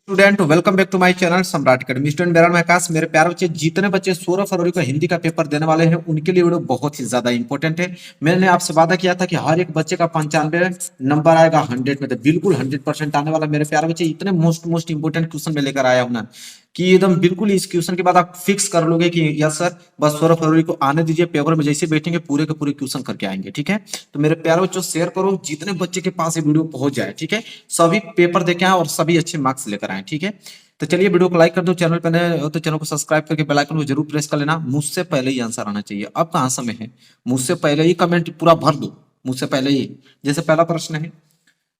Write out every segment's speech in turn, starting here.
Student welcome back to my channel Samrat academy. Student मेरा नाम है आकाश। मेरे प्यारे बच्चे, जितने बच्चे 16 फरवरी को हिंदी का पेपर देने वाले हैं उनके लिए वीडियो बहुत ही ज्यादा इंपॉर्टेंट है। मैंने आपसे वादा किया था कि हर एक बच्चे का 95 नंबर आएगा 100 में, तो बिल्कुल 100% आने वाला। मेरे प्यारे बच्चे, इतने मोस्ट इंपॉर्टेंट क्वेश्चन में लेकर आया हूं ना कि एकदम बिल्कुल इस क्वेश्चन के बाद आप फिक्स कर लोगे कि यस सर, बस 16 फरवरी को आने दीजिए, पेपर में जैसे बैठेंगे पूरे के पूरे क्वेश्चन करके आएंगे। ठीक है, तो मेरे प्यारे बच्चों शेयर करो, जितने बच्चे के पास ये वीडियो पहुंच जाए। ठीक है, सभी पेपर देके आए और सभी अच्छे मार्क्स लेकर आए। ठीक है, तो चलिए वीडियो को लाइक कर दो, चैनल पर नए हो तो चैनल को सब्सक्राइब करके बेल आइकन को जरूर प्रेस कर लेना। मुझसे पहले ही आंसर आना चाहिए। अब कहाँ समय है, मुझसे पहले ही कमेंट पूरा भर दो, मुझसे पहले ही। जैसे पहला प्रश्न है,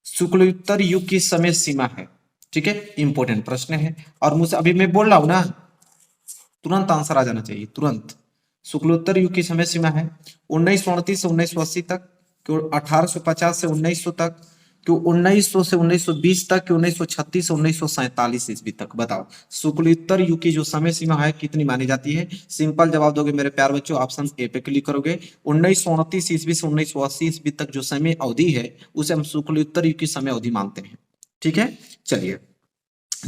शुक्लोत्तर युग की समय सीमा है। ठीक है, इंपॉर्टेंट प्रश्न है और मुझसे अभी मैं बोल रहा हूं ना, तुरंत आंसर आ जाना चाहिए, तुरंत। शुक्लोत्तर युग की समय सीमा है 1929 से 1980 तक, कि 1850 से 1900 तक, कि 1900 से 1920 तक, कि 1936 से 1947 ईस्वी तक। बताओ शुक्लोत्तर युग की जो समय सीमा है कितनी मानी जाती है? सिंपल जवाब दोगे मेरे प्यार बच्चों, ऑप्शन ए पे क्लिक करोगे। 1929 ईस्वी से 1980 ईस्वी तक जो समय अवधि है उसे हम शुक्लोत्तर युग की समय अवधि मानते हैं। ठीक है, चलिए।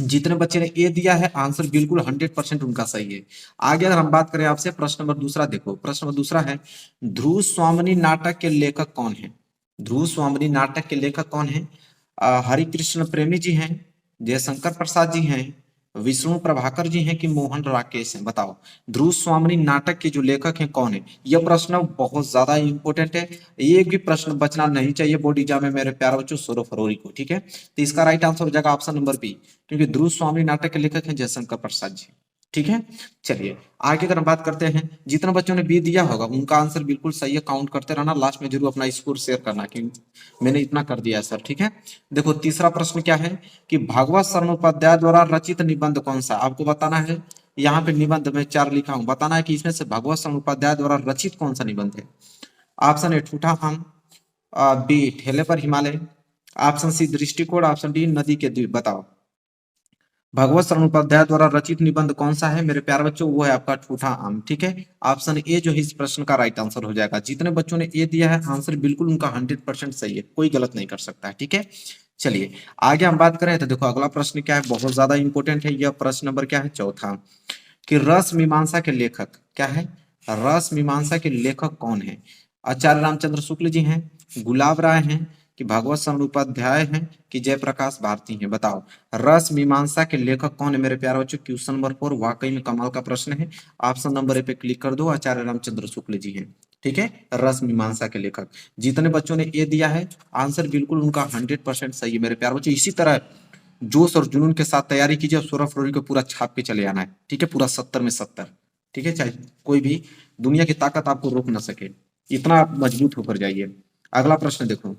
जितने बच्चे ने ए दिया है आंसर बिल्कुल 100% उनका सही है। आगे अगर हम बात करें आपसे, प्रश्न नंबर दूसरा देखो। प्रश्न नंबर दूसरा है, ध्रुव स्वामिनी नाटक के लेखक कौन है? ध्रुव स्वामिनी नाटक के लेखक कौन है? हरिकृष्ण प्रेमी जी हैं, जयशंकर प्रसाद जी हैं, विष्णु प्रभाकर जी हैं, कि मोहन राकेश हैं? बताओ ध्रुव स्वामिनी नाटक के जो लेखक हैं कौन है? यह प्रश्न बहुत ज्यादा इंपॉर्टेंट है, एक भी प्रश्न बचना नहीं चाहिए बोर्ड एग्जाम में मेरे प्यारे बच्चों 16 फरवरी को। ठीक है, तो इसका राइट आंसर हो जाएगा ऑप्शन नंबर बी, क्योंकि ध्रुव स्वामी नाटक के लेखक हैं जयशंकर प्रसाद जी। ठीक है, चलिए आगे अगर हम बात करते हैं, जितने बच्चों ने बी दिया होगा उनका आंसर बिल्कुल सही है। काउंट करते रहना, लास्ट में जरूर अपना स्कोर शेयर करना कि मैंने इतना कर दिया है सर। ठीक है, देखो तीसरा प्रश्न क्या है कि भागवत शरण उपाध्याय द्वारा रचित निबंध कौन सा? आपको बताना है। यहाँ पे निबंध में 4 लिखा हूं, बताना है कि इसमें से भगवत शरण उपाध्याय द्वारा रचित कौन सा निबंध है? ऑप्शन ए ठूठा आम, बी ठेले पर हिमालय, ऑप्शन सी दृष्टिकोण, ऑप्शन डी नदी के द्वीप। बताओ भगवत शरण उपाध्याय द्वारा रचित निबंध कौन सा है मेरे प्यारे बच्चों? वो है आपका ठूठा आम। ठीक है, ऑप्शन ए जो है इस प्रश्न का राइट आंसर हो जाएगा। जितने बच्चों ने ए दिया है आंसर बिल्कुल उनका 100% सही है, कोई गलत नहीं कर सकता है। ठीक है, चलिए आगे हम बात करें तो देखो अगला प्रश्न क्या है, बहुत ज्यादा इंपॉर्टेंट है। यह प्रश्न नंबर क्या है, चौथा, कि रस मीमांसा के लेखक क्या है? रस मीमांसा के लेखक कौन है? आचार्य रामचंद्र शुक्ल जी हैं, गुलाब राय हैं, कि भागवत शरण उपाध्याय हैं, कि जयप्रकाश भारती हैं? बताओ रस मीमांसा के लेखक कौन है मेरे प्यारे बच्चों? क्वेश्चन नंबर 4 वाकई में कमाल का प्रश्न है। ऑप्शन नंबर ए पे क्लिक कर दो, आचार्य रामचंद्र शुक्ल जी हैं। ठीक है, रस मीमांसा के लेखक। जितने बच्चों ने ए दिया है आंसर बिल्कुल उनका 100% सही है मेरे प्यारे बच्चों। इसी तरह जोश और जुनून के साथ तैयारी कीजिए, 16 फरवरी को पूरा छाप के चले आना है। ठीक है, पूरा 70 में 70। ठीक है, चाहे कोई भी दुनिया की ताकत आपको रोक ना सके, इतना आप मजबूत होकर जाइए। अगला प्रश्न देखो,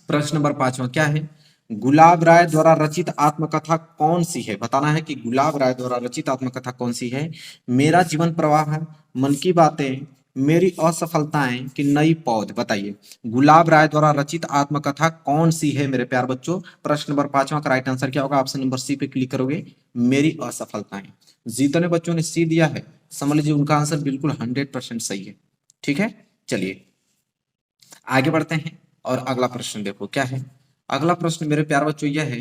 प्रश्न नंबर 5वां क्या है, गुलाब राय द्वारा रचित आत्मकथा कौन सी है? बताना है कि गुलाब राय द्वारा रचित आत्मकथा कौन सी है। मेरा जीवन प्रवाह है, मन की बातें, मेरी असफलताएं, कि नई पौध? बताइए गुलाब राय द्वारा रचित आत्मकथा कौन सी है मेरे प्यार बच्चों? प्रश्न नंबर 5वां का राइट आंसर क्या होगा? ऑप्शन नंबर सी पे क्लिक करोगे, मेरी असफलताएं। जितने बच्चों ने सी दिया है समझ लीजिए उनका आंसर बिल्कुल 100% सही है। ठीक है, चलिए आगे बढ़ते हैं और अगला प्रश्न देखो क्या है। अगला प्रश्न मेरे प्यार बच्चों यह है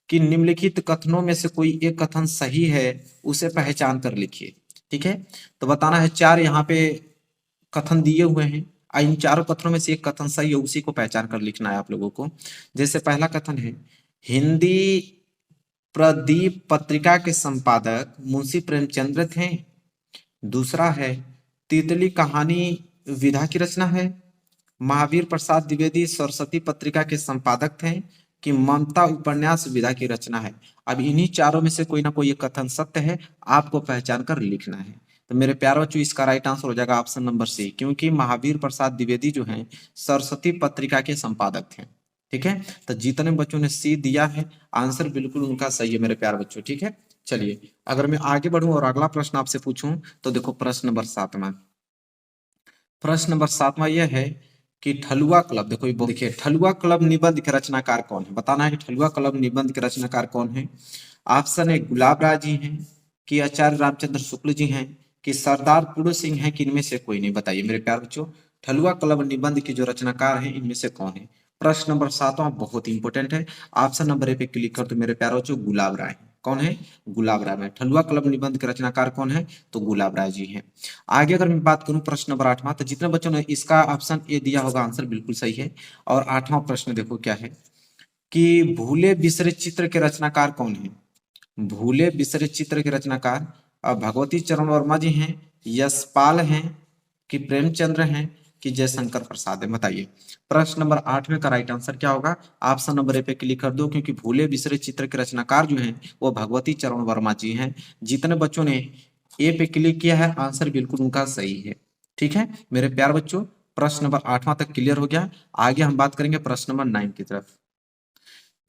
कि निम्नलिखित कथनों में से कोई एक कथन सही है, उसे पहचान कर लिखिए। ठीक है, तो बताना है 4 यहाँ पे कथन दिए हुए हैं, इन चारों कथनों में से एक कथन सही है, उसी को पहचान कर लिखना है आप लोगों को। जैसे पहला कथन है, हिंदी प्रदीप पत्रिका के संपादक मुंशी प्रेमचंद्र थे। दूसरा है, तितली कहानी विधा की रचना है। महावीर प्रसाद द्विवेदी सरस्वती पत्रिका के संपादक थे, कि ममता उपन्यास विधा की रचना है। अब इन्हीं चारों में से कोई ना कोई एक कथन सत्य है, आपको पहचान कर लिखना है। तो मेरे प्यारे बच्चों इसका राइट आंसर हो जाएगा ऑप्शन नंबर सी, क्योंकि महावीर प्रसाद द्विवेदी जो हैं सरस्वती पत्रिका के संपादक थे। ठीक है, तो जितने बच्चों ने सी दिया है आंसर बिल्कुल उनका सही है मेरे प्यारे बच्चों। ठीक है, चलिए अगर मैं आगे बढ़ूं और अगला प्रश्न आपसे पूछूं तो देखो प्रश्न नंबर 7वां। प्रश्न नंबर 7वां यह है कि ठलुआ क्लब, देखो ये देखिए, ठलुआ क्लब निबंध के रचनाकार कौन है? बताना है कि ठलुआ क्लब निबंध के रचनाकार कौन है। ऑप्शन ए गुलाब राय जी हैं, कि आचार्य रामचंद्र शुक्ल जी हैं, कि सरदार पुरु सिंह हैं, कि इनमें से कोई नहीं? बताइए मेरे प्यारे बच्चों ठलुआ क्लब निबंध के जो रचनाकार हैं इनमें से कौन है? प्रश्न नंबर 7वां बहुत इंपॉर्टेंट है। ऑप्शन नंबर ए पे क्लिक कर, तो मेरे प्यारे बच्चों गुलाब राय। कौन है? गुलाब राय में। ठलुआ कलब निबंध के रचनाकार कौन है? तो गुलाब राय जी हैं। आगे अगर मैं बात करूं प्रश्न नंबर 8वां, तो जितने बच्चों ने इसका ऑप्शन ए दिया होगा आंसर बिल्कुल सही है। और 8वां प्रश्न देखो क्या है कि भूले बिसरे चित्र के रचनाकार कौन है? भूले बिसरे चित्र के रचनाकार भगवती चरण वर्मा जी हैं, यशपाल हैं, कि प्रेमचंद्र हैं, कि जयशंकर प्रसाद है? बताइए। प्रश्न नंबर 8 में का राइट आंसर क्या होगा? ऑप्शन नंबर ए पे क्लिक कर दो, क्योंकि भूले बिसरे चित्र के रचनाकार जो हैं वो भगवती चरण वर्मा जी हैं। जितने बच्चों ने ए पे क्लिक किया है आंसर बिल्कुल उनका सही है। ठीक है मेरे प्यार बच्चों, प्रश्न नंबर 8वां तक क्लियर हो गया। आगे हम बात करेंगे प्रश्न नंबर 9 की तरफ।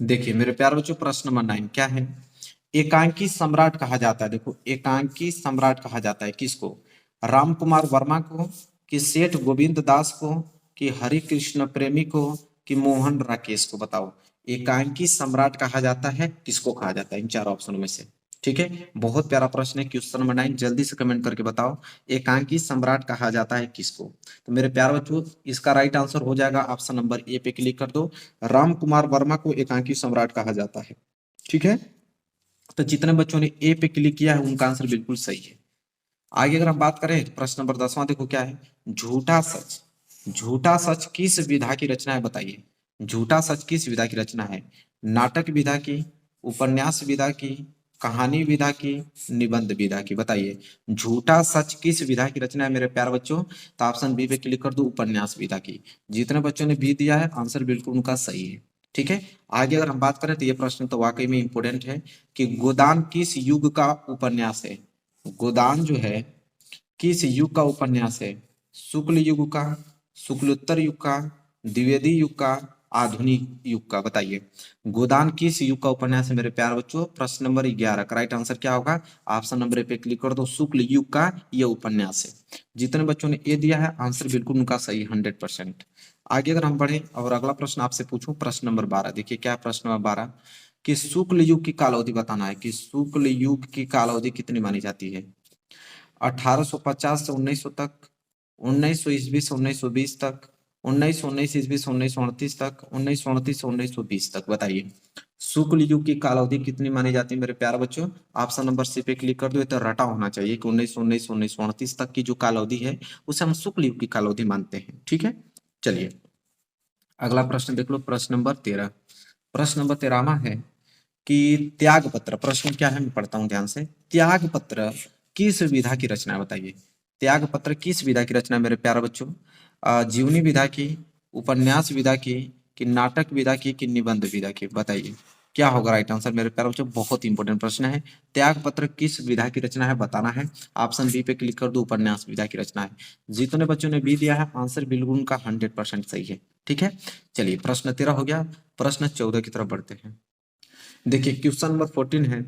देखिए मेरे प्यार बच्चों, प्रश्न नंबर 9 क्या है? एकांकी सम्राट कहा जाता है। देखो, एकांकी सम्राट कहा जाता है किसको? राम कुमार वर्मा को, कि सेठ गोविंद दास को, कि हरि कृष्ण प्रेमी को, कि मोहन राकेश को? बताओ, एकांकी सम्राट कहा जाता है किसको कहा जाता है इन चार ऑप्शनों में से? ठीक है, बहुत प्यारा प्रश्न है। क्वेश्चन नंबर 9 जल्दी से कमेंट करके बताओ, एकांकी सम्राट कहा जाता है किसको? तो मेरे प्यारे बच्चों, इसका राइट आंसर हो जाएगा ऑप्शन नंबर ए पे क्लिक कर दो, राम कुमार वर्मा को एकांकी सम्राट कहा जाता है। ठीक है, तो जितने बच्चों ने ए पे क्लिक किया है उनका आंसर बिल्कुल सही है। आगे अगर हम बात करें तो प्रश्न नंबर 10वां देखो क्या है? झूठा सच। झूठा सच किस विधा की रचना है? बताइए, झूठा सच किस विधा की रचना है? नाटक विधा की, उपन्यास विधा की, कहानी विधा की, निबंध विधा की? बताइए, झूठा सच किस विधा की रचना है मेरे प्यारे बच्चों? तो ऑप्शन बी पे क्लिक कर दो, उपन्यास विधा की। जितने बच्चों ने बी दिया है आंसर बिल्कुल उनका सही है। ठीक है, आगे अगर हम बात करें तो ये प्रश्न तो वाकई में इंपोर्टेंट है कि गोदान किस युग का उपन्यास है? गोदान जो है किस युग का उपन्यास है? शुक्ल युग का, शुक्लोत्तर युग का, द्विवेदी युग का, आधुनिक युग का? बताइए, गोदान किस युग का उपन्यास है मेरे प्यारे बच्चों? प्रश्न नंबर 11 का राइट आंसर क्या होगा? ऑप्शन नंबर ए पे क्लिक कर दो, शुक्ल युग का यह उपन्यास है। जितने बच्चों ने ए दिया है आंसर बिल्कुल उनका सही 100%। आगे अगर हम बढ़े और अगला प्रश्न आपसे पूछूं, प्रश्न नंबर 12। देखिए क्या प्रश्न नंबर 12 कि शुक्ल युग की कालावधि बताना है कि शुक्ल युग की कालावधि कितनी मानी जाती है? 1850 से 1900 तक, 1900 ईस्वी से 1920 तक, 1919 ईस्वी से 1938 तक, 1938 से 1920 तक? बताइए, शुक्ल युग की कालावधि कितनी मानी जाती है मेरे प्यारे बच्चों? ऑप्शन नंबर सी पे क्लिक कर दो। तो रटा होना चाहिए कि 1919 से 1938 तक की जो कालावधि है उसे हम शुक्ल युग की कालावधि मानते हैं। ठीक है, चलिए अगला प्रश्न देख लो, प्रश्न नंबर 13। प्रश्न नंबर 13वां है कि त्याग पत्र। प्रश्न क्या है मैं पढ़ता हूं ध्यान से। त्याग पत्र किस विधा की रचना है? बताइए, त्याग पत्र किस विधा की रचना है मेरे प्यारे बच्चों? जीवनी विधा की, उपन्यास विधा की, कि नाटक विधा की, कि निबंध विधा की? बताइए क्या होगा राइट आंसर मेरे प्यारे बच्चों? बहुत इंपॉर्टेंट प्रश्न है। त्याग पत्र किस विधा की रचना है बताना है। ऑप्शन बी पे क्लिक कर दो, उपन्यास विधा की रचना है। जितने बच्चों ने बी दिया है आंसर बिल्कुल उनका 100% सही है। ठीक है, चलिए प्रश्न 13 हो गया। प्रश्न 14 की तरफ बढ़ते हैं। देखिए क्वेश्चन नंबर 14 है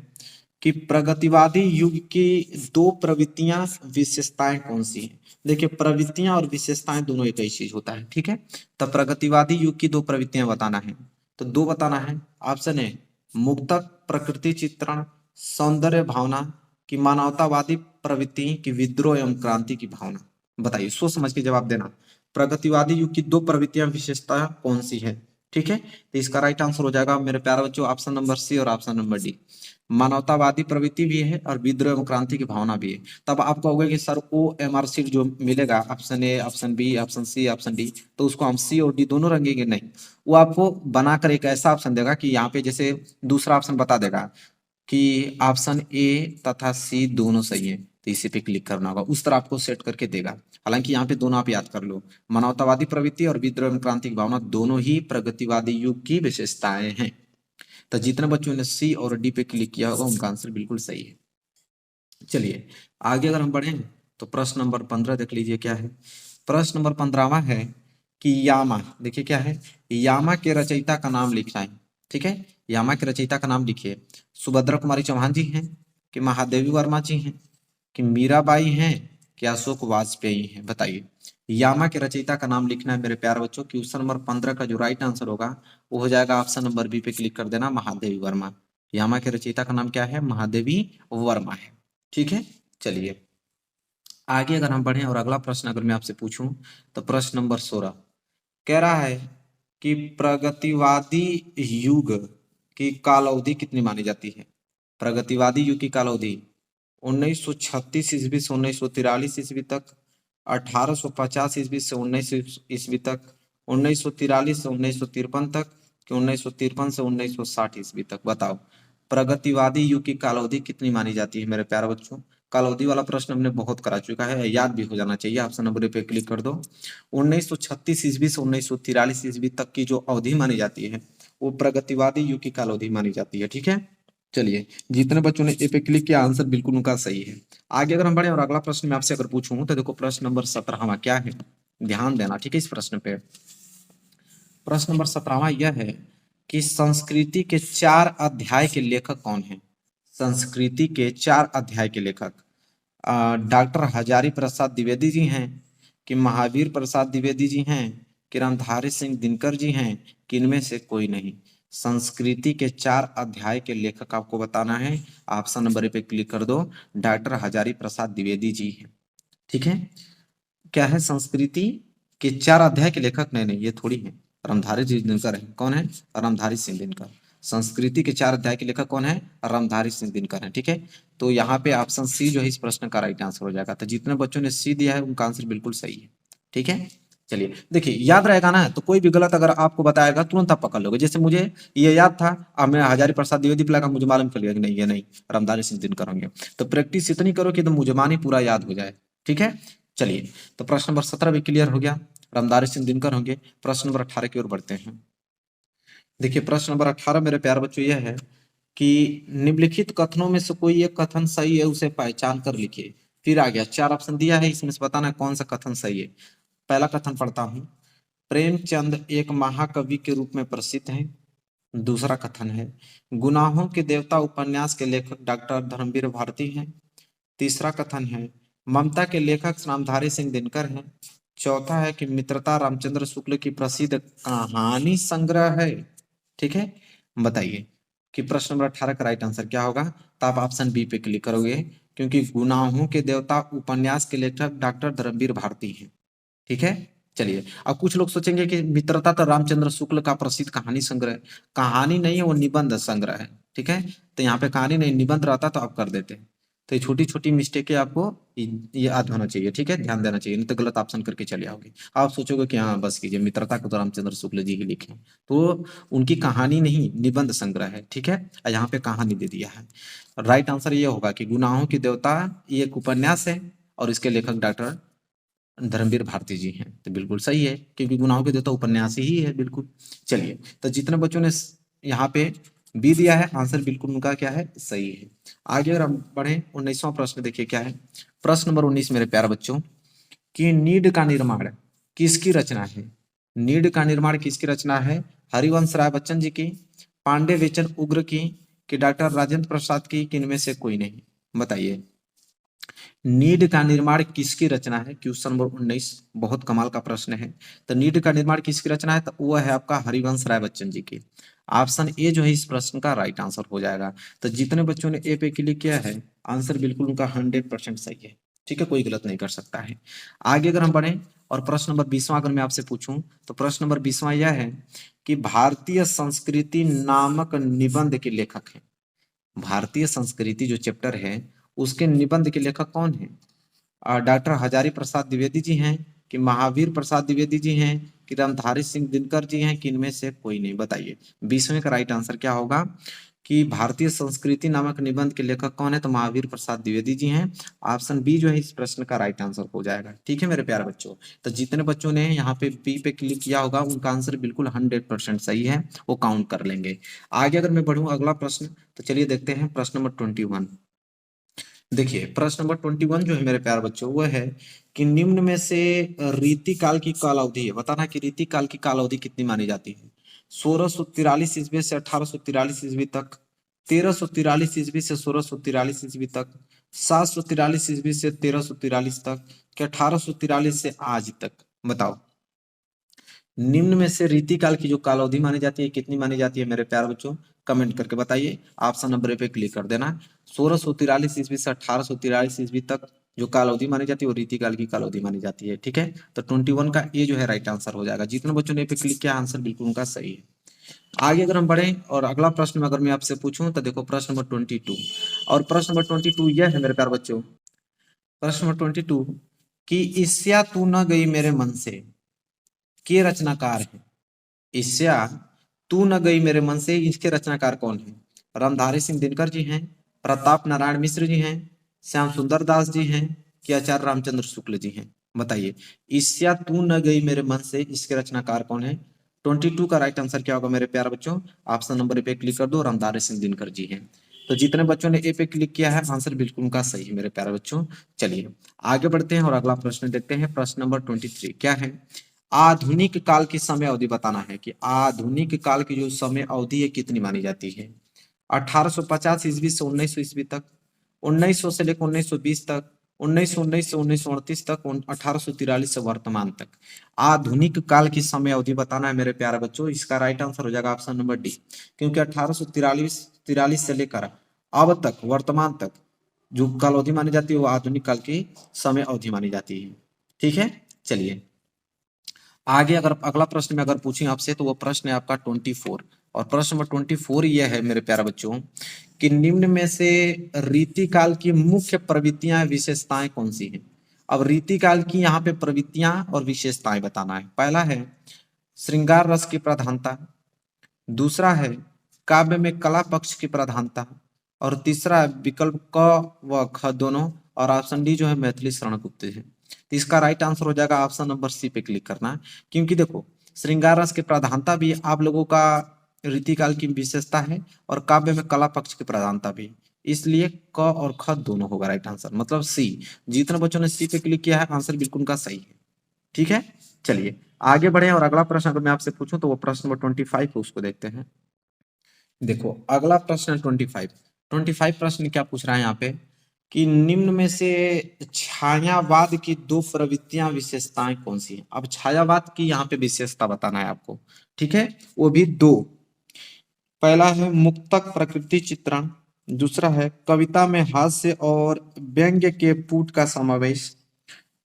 कि प्रगतिवादी युग की दो प्रवृत्तियां विशेषताएं कौन सी हैं? देखिए, प्रवृत्तियां और विशेषताएं दोनों एक ही चीज होता है। ठीक है, तो प्रगतिवादी युग की दो प्रवृत्तियां बताना है, तो दो बताना है। ऑप्शन ए मुक्तक प्रकृति चित्रण, सौंदर्य भावना, की मानवतावादी प्रवृत्ति, की विद्रोह एवं क्रांति की भावना? बताइए, सोच समझ के जवाब देना। प्रगतिवादी युग की दो प्रवृत्तियां विशेषता कौन सी है? ठीक है, तो इसका राइट आंसर हो जाएगा मेरे प्यारे बच्चों ऑप्शन नंबर सी और ऑप्शन नंबर डी। मानवतावादी प्रवृत्ति भी है और विद्रोह एवं क्रांति की भावना भी है। तब आप कहोगे कि sir O M R sheet जो मिलेगा option A, option B, option C, option D, तो उसको हम सी और डी दोनों रंगेंगे? नहीं, वो आपको बनाकर एक ऐसा ऑप्शन देगा कि यहाँ पे जैसे दूसरा ऑप्शन बता देगा कि ऑप्शन ए तथा सी दोनों सही है, तो इसी पे क्लिक करना होगा। उस तरह आपको सेट करके देगा। हालांकि यहाँ पे दोनों आप याद कर लो, मानवतावादी प्रवृत्ति और विद्रोह एवं क्रांति की भावना दोनों ही प्रगतिवादी युग की विशेषताएं हैं। तो जितने बच्चों ने सी और डी पे क्लिक किया होगा उनका आंसर बिल्कुल सही है। चलिए आगे अगर हम बढ़े तो प्रश्न नंबर 15 देख लीजिए क्या है। प्रश्न नंबर 15वां है कि यामा। देखिए क्या है, यामा के रचयिता का नाम लिखना है। ठीक है, यामा के रचयिता का नाम लिखिए। सुभद्रा कुमारी चौहान जी हैं, कि महादेवी वर्मा जी हैं, कि मीराबाई हैं, कि अशोक वाजपेयी हैं? बताइए, यामा के रचयिता का नाम लिखना है मेरे प्यारे बच्चों। क्वेश्चन नंबर 15 का जो राइट आंसर होगा वो हो जाएगा ऑप्शन नंबर बी पे क्लिक कर देना, महादेवी वर्मा। यामा के रचयिता का नाम क्या है? महादेवी वर्मा है। ठीक है, चलिए आगे अगर हम बढ़े और अगला प्रश्न अगर मैं आपसे पूछूं तो प्रश्न नंबर 16 कह रहा है कि प्रगतिवादी युग की काल अवधि कितनी मानी जाती है? प्रगतिवादी युग की काल अवधि 1936 ईस्वी से 1943 ईस्वी तक, 1850 ईस्वी से 19 ईस्वी तक, 1943 से 1953 तक, कि 1953 से 1960 ईस्वी तक। बताओ प्रगतिवादी युग की काल अवधि कितनी मानी जाती है मेरे प्यारे बच्चों? काल अवधि वाला प्रश्न हमने बहुत करा चुका है, याद भी हो जाना चाहिए। ऑप्शन नंबर पे क्लिक कर दो। 1936 ईस्वी से 1943 ईस्वी तक की जो अवधि मानी जाती है वो प्रगतिवादी युग की काल अवधि मानी जाती है। ठीक है, चलिए जितने बच्चों ने ए पे क्लिक किया आंसर बिल्कुल उनका सही है। आगे अगर हम बढ़े और अगला प्रश्न मैं आपसे अगर पूछूं तो देखो प्रश्न नंबर 17वां क्या है, ध्यान देना ठीक है इस प्रश्न पे। प्रश्न नंबर 17वां यह है कि संस्कृति के 4 अध्याय के लेखक कौन है? संस्कृति के 4 अध्याय के लेखक डॉक्टर हजारी प्रसाद द्विवेदी जी हैं, कि महावीर प्रसाद द्विवेदी जी हैं, कि रामधारी सिंह दिनकर जी हैं, कि इनमें से कोई नहीं। संस्कृति के 4 अध्याय के लेखक आपको बताना है। ऑप्शन नंबर पे क्लिक कर दो, डॉक्टर हजारी प्रसाद द्विवेदी जी हैं। ठीक है, क्या है संस्कृति के 4 अध्याय के लेखक? नहीं नहीं, ये थोड़ी है, रामधारी जी दिनकर है। कौन है? रामधारी सिंह दिनकर। संस्कृति के 4 अध्याय के लेखक कौन है? रामधारी सिंह दिनकर है। ठीक है, तो यहाँ पे ऑप्शन सी जो है इस प्रश्न का राइट आंसर हो जाएगा। तो जितने बच्चों ने सी दिया है उनका आंसर बिल्कुल सही है। ठीक है, चलिए देखिए याद रहेगा ना, तो कोई भी गलत अगर आपको बताएगा तुरंत आप पकड़ लोगे। जैसे मुझे ये याद था, अब मैं हजारी प्रसाद द्विवेदी पे लगा, मुझे मालूम चल गया कि नहीं ये नहीं, रामधारी सिंह दिनकर होंगे। तो प्रैक्टिस इतनी करो कि एकदम मुझे मानी पूरा याद हो जाए। ठीक है, चलिए तो प्रश्न नंबर 17 भी क्लियर हो गया, रामधारी सिंह दिनकर होंगे। प्रश्न नंबर 18 की ओर बढ़ते हैं। देखिए प्रश्न नंबर 18 मेरे प्यारे बच्चों यह है कि निम्नलिखित कथनों में से कोई एक कथन सही है, उसे पहचान कर लिखिए। फिर आ गया 4 ऑप्शन दिया है, इसमें से बताना है कौन सा कथन सही है। पहला कथन पढ़ता हूँ, प्रेमचंद एक महाकवि के रूप में प्रसिद्ध हैं। दूसरा कथन है, गुनाहों के देवता उपन्यास के लेखक डॉक्टर धर्मवीर भारती हैं। तीसरा कथन है, ममता के लेखक रामधारी सिंह दिनकर हैं। चौथा है कि मित्रता रामचंद्र शुक्ल की प्रसिद्ध कहानी संग्रह है। ठीक है, बताइए कि प्रश्न नंबर 18 का राइट आंसर क्या होगा? तो आप ऑप्शन बी पे क्लिक करोगे, क्योंकि गुनाहों के देवता उपन्यास के लेखक डॉक्टर धर्मवीर भारती हैं। ठीक है, चलिए अब कुछ लोग सोचेंगे कि मित्रता तो रामचंद्र शुक्ल का प्रसिद्ध कहानी संग्रह, कहानी नहीं है वो निबंध संग्रह है। ठीक है, तो यहाँ पे कहानी नहीं निबंध रहता तो आप कर देते। तो ये छोटी छोटी मिस्टेकें आपको ये याद होना चाहिए। ठीक है, ध्यान देना चाहिए, नहीं तो गलत ऑप्शन करके चले आओगे। आप सोचोगे कि हाँ बस कीजिए, मित्रता को तो रामचंद्र शुक्ल जी ही लिखे हैं। तो उनकी कहानी नहीं निबंध संग्रह है। ठीक है, यहाँ पे कहानी दे दिया है। राइट आंसर ये होगा कि गुनाहों की देवता ये एक उपन्यास है और इसके लेखक डॉक्टर धर्मवीर भारती जी हैं। तो बिल्कुल सही है, क्योंकि गुनाहों के देवता उपन्यासी ही है। बिल्कुल, चलिए तो जितने बच्चों ने यहाँ पे बी दिया है आंसर बिल्कुल उनका क्या है, सही है। आगे अगर हम बढ़े 19वां प्रश्न देखिए क्या है। प्रश्न नंबर 19 मेरे प्यारे बच्चों, कि नीड का निर्माण किसकी रचना है? नीड का निर्माण किसकी रचना है? हरिवंश राय बच्चन जी की, पांडे वेचन उग्र की, कि डॉक्टर राजेंद्र प्रसाद की, कि इनमें से कोई नहीं? बताइए नीड का निर्माण किसकी रचना है? क्वेश्चन नंबर 19 बहुत कमाल का प्रश्न है। तो नीड का निर्माण किसकी रचना है? तो वो है आपका हरिवंश राय बच्चन जी की। ऑप्शन ए जो है इस प्रश्न का राइट आंसर हो जाएगा। तो जितने बच्चों ने ए पे क्लिक किया है आंसर बिल्कुल उनका 100% सही है। ठीक है, कोई गलत नहीं कर सकता है। आगे अगर हम बढ़े और प्रश्न नंबर 20वां अगर मैं आपसे पूछूं तो प्रश्न नंबर 20वां यह है कि भारतीय संस्कृति नामक निबंध के लेखक हैं। भारतीय संस्कृति जो चैप्टर है उसके निबंध के लेखक कौन है? डॉक्टर हजारी प्रसाद द्विवेदी जी हैं, कि महावीर प्रसाद द्विवेदी जी हैं, कि रामधारी सिंह दिनकर जी हैं, कि इनमें से कोई नहीं? बताइए 20वें का राइट आंसर क्या होगा? कि भारतीय संस्कृति नामक निबंध के लेखक कौन है? तो महावीर प्रसाद द्विवेदी जी हैं। ऑप्शन बी जो है इस प्रश्न का राइट आंसर हो जाएगा। ठीक है मेरे प्यारे बच्चों, तो जितने बच्चों ने यहाँ पे बी पे क्लिक किया होगा उनका आंसर बिल्कुल 100% सही है, वो काउंट कर लेंगे। आगे अगर मैं बढ़ूं अगला प्रश्न, तो चलिए देखते हैं प्रश्न नंबर 21। देखिए प्रश्न नंबर 21 जो है मेरे प्यारे बच्चों वो है कि निम्न में से रीति काल की काल अवधि है, बताना कि रीति काल की काल अवधि कितनी मानी जाती है? 1643 ईस्वी से 1843 ईस्वी तक, 1343 ईस्वी से 1643 ईस्वी तक, 743 ईस्वी से 1343 तक, कि 1843 से आज तक? बताओ निम्न में से रीति काल की जो काल अवधि मानी जाती है कितनी मानी जाती है मेरे प्यारे बच्चों? कमेंट करके बताइए। ऑप्शन नंबर पे क्लिक कर देना। 1643 ईस्वी से 1843 ईस्वी तक, जो काल अवधि मानी जाती है वो रीतिकाल की काल अवधि मानी जाती है। ठीक है, तो 21 का ए जो है राइट आंसर हो जाएगा। जितने बच्चों ने ए पे क्लिक किया आंसर बिल्कुल उनका सही है। आगे अगर हम बढ़े और अगला प्रश्न में अगर मैं आपसे पूछूं तो देखो प्रश्न नंबर 22, और प्रश्न नंबर 22 यह है मेरे प्यारे बच्चों, प्रश्न नंबर 22 कि ईस्या तू न गई मेरे मन से के रचनाकार है। ईस्या तू न गई मेरे मन से, इसके रचनाकार कौन है? रामधारी सिंह दिनकर जी हैं, प्रताप नारायण मिश्र जी हैं, श्याम सुंदर दास जी हैं, कि आचार्य रामचंद्र शुक्ल जी हैं? बताइए, ईस्या तू न गई मेरे मन से इसके रचनाकार कौन है? 22 का राइट आंसर क्या होगा मेरे प्यारे बच्चों? ऑप्शन नंबर ए पे क्लिक कर दो, रामधारी सिंह दिनकर जी हैं। तो जितने बच्चों ने ए पे क्लिक किया है आंसर बिल्कुल उनका सही है मेरे प्यारे बच्चों। चलिए आगे बढ़ते हैं और अगला प्रश्न देखते हैं। प्रश्न नंबर 23 क्या है? आधुनिक काल की समय अवधि बताना है कि आधुनिक काल की जो समय अवधि है कितनी मानी जाती है? 1850 ईस्वी से 1900 ईस्वी तक, 1900 से लेकर 1920 तक, 1919 से 1938 तक, 1843 से वर्तमान तक। आधुनिक काल की समय अवधि बताना है मेरे प्यारे बच्चों। इसका राइट आंसर हो जाएगा ऑप्शन नंबर डी, क्योंकि 1843 से लेकर अब तक वर्तमान तक जो काल अवधि मानी जाती है वो आधुनिक काल की समय अवधि मानी जाती है। ठीक है, चलिए आगे अगर अगला प्रश्न में अगर पूछें आपसे तो वो प्रश्न है आपका 24, और प्रश्न नंबर 24 ये है मेरे प्यारे बच्चों कि निम्न में से रीतिकाल की मुख्य प्रवृत्तियां विशेषताएं कौन सी हैं? अब रीतिकाल की यहाँ पे प्रवृत्तियां और विशेषताएं बताना है। पहला है श्रृंगार रस की प्रधानता, दूसरा है काव्य में कला पक्ष की प्रधानता, और तीसरा है विकल्प क व ख दोनों, और ऑप्शन डी जो है मैथिली शरण गुप्त है। तो इसका राइट आंसर हो जाएगा ऑप्शन नंबर सी पे क्लिक करना है, क्योंकि देखो श्रृंगार रस की प्रधानता भी आप लोगों का रीतिकाल की विशेषता है, और काव्य में कला पक्ष की प्रधानता भी, इसलिए क और ख दोनों होगा राइट आंसर, मतलब सी। जितने बच्चों ने सी पे क्लिक किया है आंसर बिल्कुल उनका सही है। ठीक है, चलिए आगे बढ़े और अगला प्रश्न अगर मैं आपसे पूछूं तो वो प्रश्न नंबर 25 है, उसको देखते हैं। देखो अगला प्रश्न है 25 प्रश्न क्या पूछ रहा है यहाँ पे कि निम्न में से छायावाद की दो प्रवृत्तियां विशेषताएं कौन सी हैं? अब छायावाद की यहाँ पे विशेषता बताना है आपको। ठीक है, वो भी दो। पहला है मुक्तक प्रकृति चित्रण, दूसरा है कविता में हास्य और व्यंग्य के पुट का समावेश,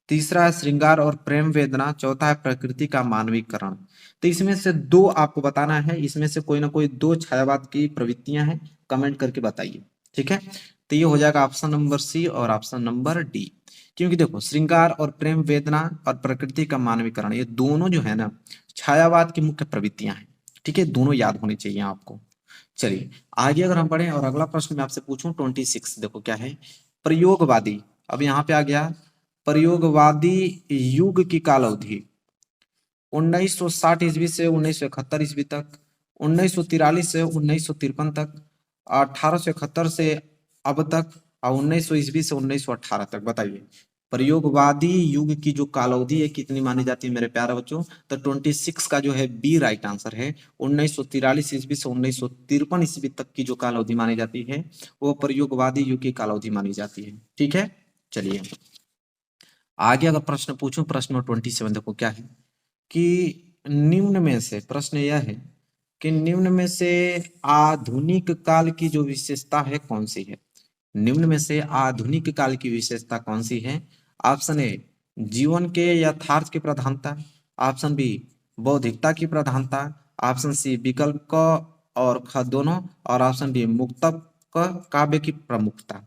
तीसरा है श्रृंगार और प्रेम वेदना, चौथा है प्रकृति का मानवीकरण। तो इसमें से दो आपको बताना है, इसमें से कोई ना कोई दो छायावाद की प्रवृत्तियां हैं, कमेंट करके बताइए। ठीक है, तो ये हो जाएगा ऑप्शन नंबर सी और ऑप्शन नंबर डी, क्योंकि देखो श्रृंगार और प्रेम वेदना और प्रकृति का मानवीकरण ये दोनों जो है ना छायावाद की मुख्य प्रवृत्तियां हैं। ठीक है, दोनों याद होने चाहिए आपको। चलिए आगे अगर हम बढ़े और अगला प्रश्न मैं आपसे पूछूं 26, देखो क्या है? प्रयोगवादी, अब यहाँ पे आ गया प्रयोगवादी युग की काल अवधि 1960 ईस्वी से 1971 ईस्वी तक, 1943 से 1953 तक, 1871 से अब तक, और 1900 ईस्वी से 1918 तक। बताइए प्रयोगवादी युग की जो काल अवधि है कितनी मानी जाती है मेरे प्यारे बच्चों? तो 26 का जो है बी राइट आंसर है। 1943 ईस्वी से 1953 ईस्वी तक की जो काल अवधि मानी जाती है वो प्रयोगवादी युग की काल अवधि मानी जाती है। ठीक है, चलिए आगे अगर प्रश्न पूछूं प्रश्न नंबर 27 देखो क्या है कि निम्न में से, प्रश्न यह है कि निम्न में से आधुनिक काल की जो विशेषता है कौन सी है? निम्न में से आधुनिक काल की विशेषता कौन सी है? ऑप्शन ए जीवन के यथार्थ की प्रधानता, ऑप्शन बी बौद्धिकता की प्रधानता, ऑप्शन सी विकल्प क और ख दोनों, और ऑप्शन डी मुक्तक काव्य की प्रमुखता।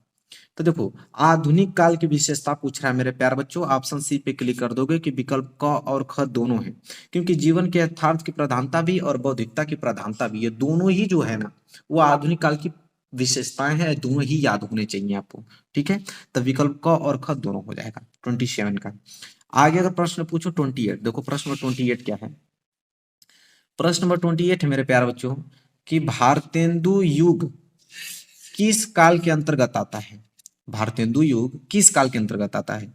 तो देखो आधुनिक काल की विशेषता पूछ रहा है मेरे प्यारे बच्चों, ऑप्शन सी पे क्लिक कर दोगे कि विकल्प क और ख दोनों है, क्योंकि जीवन के यथार्थ की प्रधानता भी और बौद्धिकता की प्रधानता भी, ये दोनों ही जो है ना वो आधुनिक काल की विशेषताएं हैं, दोनों ही याद होने चाहिए आपको। ठीक है, तो विकल्प क और ख दोनों हो जाएगा 27 का। आगे अगर प्रश्न पूछो 28, देखो प्रश्न नंबर 28 क्या है? प्रश्न नंबर 28 है मेरे प्यारे बच्चों कि भारतेंदु युग किस काल के अंतर्गत आता है? भारतेंदु युग किस काल के अंतर्गत आता है?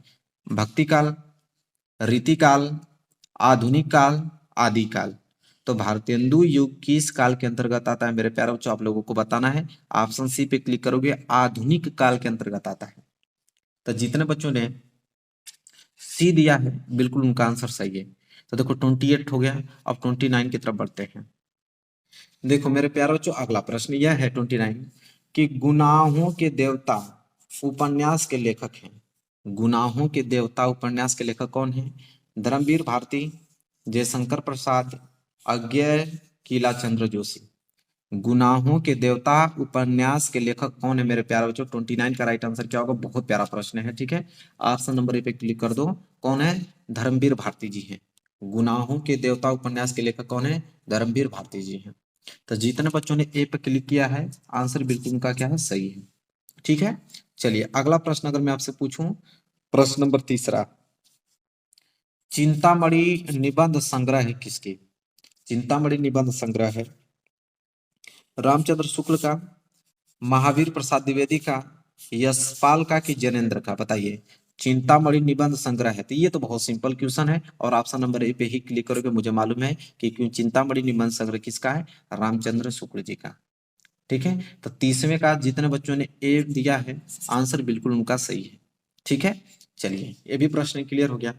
भक्ति काल, रीति काल, आधुनिक काल, आदि काल। तो भारतेंदु युग किस काल के अंतर्गत आता है मेरे प्यारे बच्चों? आप लोगों को बताना है। ऑप्शन सी पे क्लिक करोगे, आधुनिक काल के अंतर्गत आता है। तो जितने बच्चों ने सी दिया है बिल्कुल उनका आंसर सही है। तो देखो 28 हो गया, अब 29 की तरफ बढ़ते हैं। देखो मेरे प्यारे बच्चों अगला प्रश्न यह है 29 कि गुनाहों के देवता उपन्यास के लेखक हैं। गुनाहों के देवता उपन्यास के लेखक कौन है? धर्मवीर भारती, जयशंकर प्रसाद, अज्ञय, किला चंद्र जोशी। गुनाहों के देवता उपन्यास के लेखक कौन है मेरे प्यारे बच्चों? 29 का राइट आंसर क्या होगा? बहुत प्यारा प्रश्न है, ठीक है। ऑप्शन नंबर ए पे क्लिक कर दो। कौन है? धर्मवीर भारती जी हैं। गुनाहों के देवता उपन्यास के लेखक कौन है? धर्मवीर भारती जी हैं। तो जितने बच्चों ने ए पे क्लिक किया है, आंसर बिल्कुल उनका क्या है? सही है, ठीक है। चलिए अगला प्रश्न अगर मैं आपसे पूछूं, प्रश्न नंबर तीसरा, चिंतामणि निबंध संग्रह है किसके? चिंतामणि निबंध संग्रह है रामचंद्र शुक्ल का, महावीर प्रसाद द्विवेदी का, यशपाल का कि जैनेन्द्र का? बताइए। चिंतामणि निबंध संग्रह है, तो ये तो बहुत सिंपल क्वेश्चन है और ऑप्शन नंबर ए पे ही क्लिक करोगे। मुझे मालूम है कि क्यों चिंतामणि निबंध संग्रह किसका है? रामचंद्र शुक्ल जी का, ठीक है। तो तीसवें का जितने बच्चों ने ए दिया है, आंसर बिल्कुल उनका सही है, ठीक है। चलिए ये भी प्रश्न क्लियर हो गया।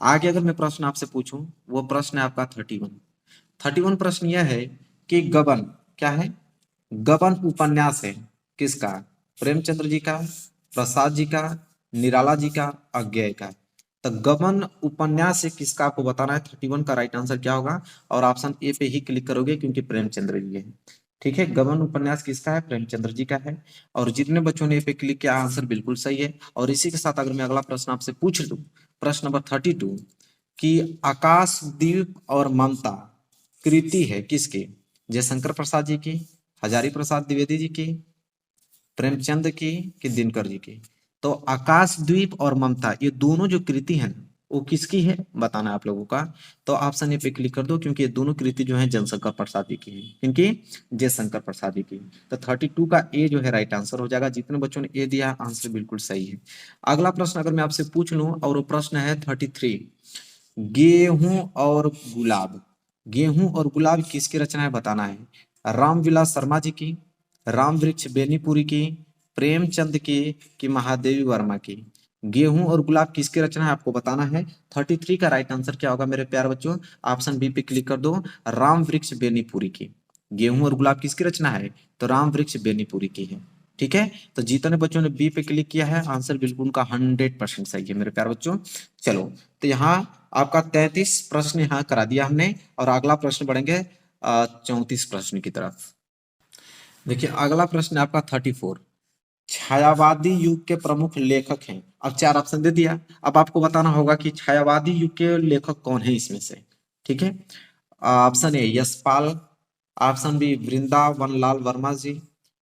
आगे अगर मैं प्रश्न आपसे पूछूं, वो प्रश्न है आपका 31 प्रश्न यह है कि गबन क्या है? गबन उपन्यास है किसका? प्रेमचंद्र जी का, प्रसाद जी का, निराला जी का, अज्ञय का? तो गबन उपन्यास है किसका आपको बताना है। 31 का राइट आंसर क्या होगा? और ऑप्शन ए पे ही क्लिक करोगे क्योंकि प्रेमचंद्र जी है, ठीक है। गबन उपन्यास किसका है? प्रेमचंद्र जी का है। और जितने बच्चों ने ए पे क्लिक किया, आंसर बिल्कुल सही है। और इसी के साथ अगर मैं अगला प्रश्न आपसे पूछ लूं, प्रश्न नंबर 32, कि आकाशदीप और ममता कृति है किसकी? जयशंकर प्रसाद जी की, हजारी प्रसाद द्विवेदी जी की, प्रेमचंद की कि दिनकर जी की? तो आकाशद्वीप और ममता ये दोनों जो कृति है वो किसकी है बताना है आप लोगों का। तो ऑप्शन ए पे क्लिक कर दो क्योंकि ये दोनों कृति जो है जयशंकर प्रसाद जी की है। इनकी जयशंकर प्रसाद जी की। तो 32 का ए जो है राइट आंसर हो जाएगा। जितने बच्चों ने ए दिया आंसर बिल्कुल सही है। अगला प्रश्न अगर मैं आपसे पूछ लूं, और वो प्रश्न है 33, गेहूं और गुलाब। गेहूं और गुलाब किसकी रचना है बताना है। रामविलास शर्मा जी की, राम वृक्ष बेनीपुरी की, प्रेमचंद की कि महादेवी वर्मा की? गेहूं और गुलाब किसकी रचना है आपको बताना है। 33 का राइट आंसर क्या होगा मेरे प्यारे बच्चों? ऑप्शन बी पे क्लिक कर दो, राम वृक्ष बेनीपुरी की। गेहूं और गुलाब किसकी रचना है? तो राम वृक्ष बेनीपुरी की है, ठीक है। तो जितने बच्चों ने बी पे क्लिक किया है, आंसर बिल्कुल उनका 100% सही है मेरे प्यारे बच्चों। चलो तो यहाँ आपका 33 प्रश्न यहाँ करा दिया हमने और अगला प्रश्न बढ़ेंगे 34 प्रश्न की तरफ। देखिए अगला प्रश्न है आपका 34, छायावादी युग के प्रमुख लेखक हैं। अब चार ऑप्शन दे दिया, अब आपको बताना होगा कि छायावादी युग के लेखक कौन है इसमें से, ठीक है। Option A Yashpal, option B Vrindavan Lal Verma ji,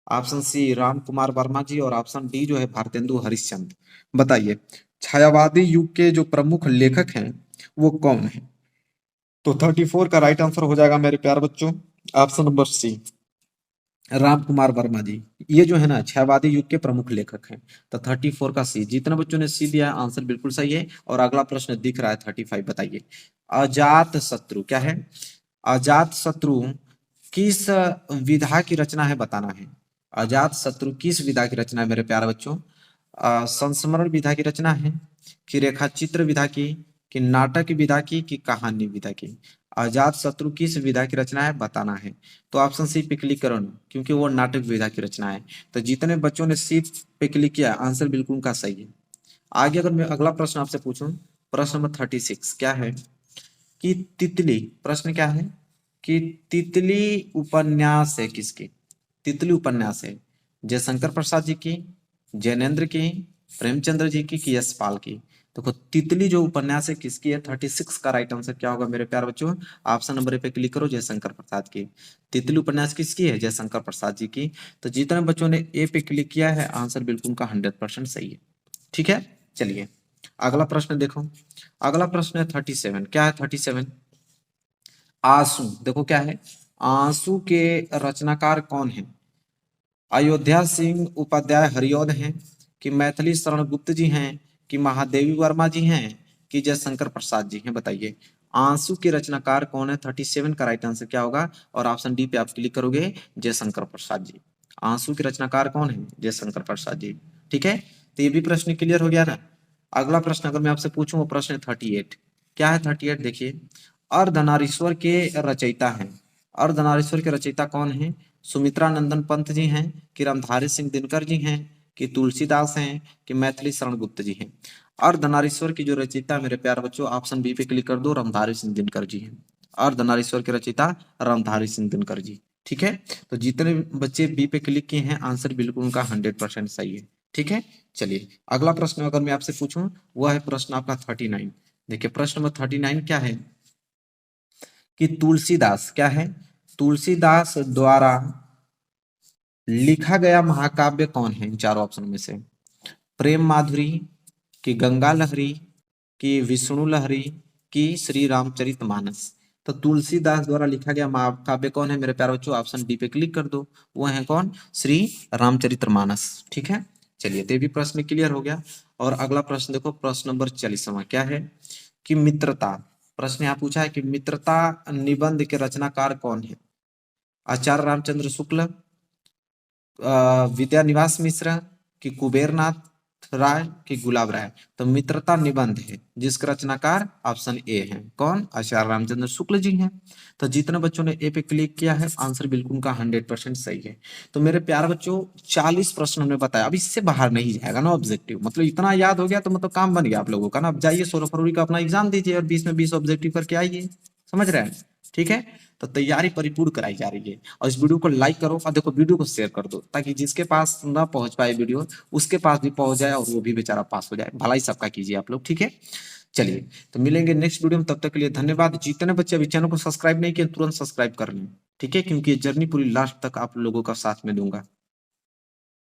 option C Ram Kumar Verma ji और ऑप्शन डी जो है भारतेंदु हरिश्चंद्र। बताइए छायावादी युग के जो प्रमुख लेखक हैं वो कौन है? तो 34 का राइट आंसर हो जाएगा मेरे प्यारे बच्चों, option number C Ram Kumar Verma ji. ये जो है ना छायावादी युग के प्रमुख लेखक हैं। तो 34 का सी, जितने बच्चों ने सी दिया आंसर बिल्कुल सही है। और अगला प्रश्न दिख रहा है 35, बताइए अजात शत्रु क्या है? अजात शत्रु किस विधा की रचना है बताना है। अजात शत्रु किस विधा की रचना है मेरे प्यारे बच्चों? संस्मरण विधा की रचना है कि रेखा चित्र विधा की कि नाटक विधा की कि कहानी विधा की? अजात शत्रु किस विधा की रचना है बताना है। तो ऑप्शन सी पे क्लिक करो ना, क्योंकि वो नाटक विधा की रचना है। तो जितने बच्चों ने सी पे क्लिक किया आंसर बिल्कुल उनका सही है। आगे अगर मैं अगला प्रश्न आपसे पूछूं, प्रश्न नंबर 36 क्या है कि तितली, प्रश्न क्या है कि तितली उपन्यास है किसकी? तितली उपन्यास है जयशंकर प्रसाद जी की, जैनेन्द्र की, प्रेमचंद्र जी की कि यशपाल की? देखो तितली जो उपन्यास है किसकी है। 36 का राइट आंसर क्या होगा मेरे प्यारे बच्चों? ऑप्शन नंबर ए पे क्लिक करो, जयशंकर प्रसाद की। तितली उपन्यास किसकी है? जयशंकर प्रसाद जी की। तो जितने बच्चों ने ए पे क्लिक किया है आंसर बिल्कुल उनका 100% सही है, ठीक है। चलिए अगला प्रश्न देखो, अगला प्रश्न है 37, क्या है 37? आंसू, देखो क्या है, आंसू के रचनाकार कौन है? अयोध्या सिंह उपाध्याय हरिऔध हैं कि मैथिली शरण गुप्त जी हैं कि महादेवी वर्मा जी हैं कि जयशंकर प्रसाद जी हैं? बताइए आंसू के रचनाकार कौन है। 37 का राइट आंसर क्या होगा? और ऑप्शन डी पे आप क्लिक करोगे, जयशंकर प्रसाद जी। आंसू के रचनाकार कौन है? जयशंकर प्रसाद जी, ठीक है। तो ये भी प्रश्न क्लियर हो गया ना। अगला प्रश्न अगर मैं आपसे पूछूं वो प्रश्न है 38, क्या है 38? देखिए अर्धनारीश्वर के रचयिता हैं। अर्धनारीश्वर के रचयिता कौन है? सुमित्रा नंदन पंत जी हैं कि रामधारी सिंह दिनकर जी हैं कि तुलसीदास हैं कि मैथिली शरण गुप्त जी हैं। अर्धनारीश्वर की जो रचयिता है मेरे प्यारे बच्चों, ऑप्शन बी पे क्लिक कर दो, रामधारी सिंह दिनकर जी हैं। अर्धनारीश्वर के रचयिता रामधारी सिंह दिनकर जी। ठीक है, तो जितने बच्चे बी पे क्लिक किए हैं आंसर बिल्कुल उनका 100% सही है। ठीक है, चलिए अगला प्रश्न अगर मैं आपसे पूछूं, वह है प्रश्न आपका 39। देखिए प्रश्न नंबर 39 क्या है कि तुलसीदास क्या है, तुलसीदास द्वारा लिखा गया महाकाव्य कौन है इन चारों ऑप्शन में से? प्रेम माधुरी, की गंगा लहरी, की विष्णु लहरी, की श्री रामचरितमानस। तो तुलसीदास द्वारा लिखा गया महाकाव्य कौन है मेरे प्यारे बच्चों? ऑप्शन डी पे क्लिक कर दो, वो है कौन? श्री रामचरितमानस। ठीक है, चलिए तो ये भी प्रश्न क्लियर हो गया। और अगला प्रश्न देखो, प्रश्न नंबर 40वां क्या है कि मित्रता। प्रश्न यहाँ पूछा है कि मित्रता निबंध के रचनाकार कौन है? आचार्य रामचंद्र शुक्ल, विद्यानिवास मिश्र, कि कुबेरनाथ राय, कि गुलाब राय। तो मित्रता निबंध है जिसका रचनाकार ऑप्शन ए है कौन? आचार्य रामचंद्र शुक्ल जी हैं। तो जितने बच्चों ने ए पे क्लिक किया है आंसर बिल्कुल का 100% सही है। तो मेरे प्यारे बच्चों 40 प्रश्न हमने बताया, अब इससे बाहर नहीं जाएगा ना ऑब्जेक्टिव, मतलब इतना याद हो गया तो मतलब काम बन गया आप लोगों का ना। अब जाइए 16 फरवरी का अपना एग्जाम दीजिए और 20 में 20 ऑब्जेक्टिव करके आइए, समझ रहे हैं? ठीक है, तो तैयारी परिपूर्ण कराई जा रही है। और इस वीडियो को लाइक करो और देखो वीडियो को शेयर कर दो, ताकि जिसके पास ना पहुंच पाए वीडियो उसके पास भी पहुंच जाए और वो भी बेचारा पास हो जाए। भलाई सबका कीजिए आप लोग, ठीक है। चलिए तो मिलेंगे नेक्स्ट वीडियो में, तब तक के लिए धन्यवाद। जितने बच्चे अभी चैनल को सब्सक्राइब नहीं किए तुरंत सब्सक्राइब कर लें, ठीक है, क्योंकि ये जर्नी पूरी लास्ट तक आप लोगों का साथ में दूंगा।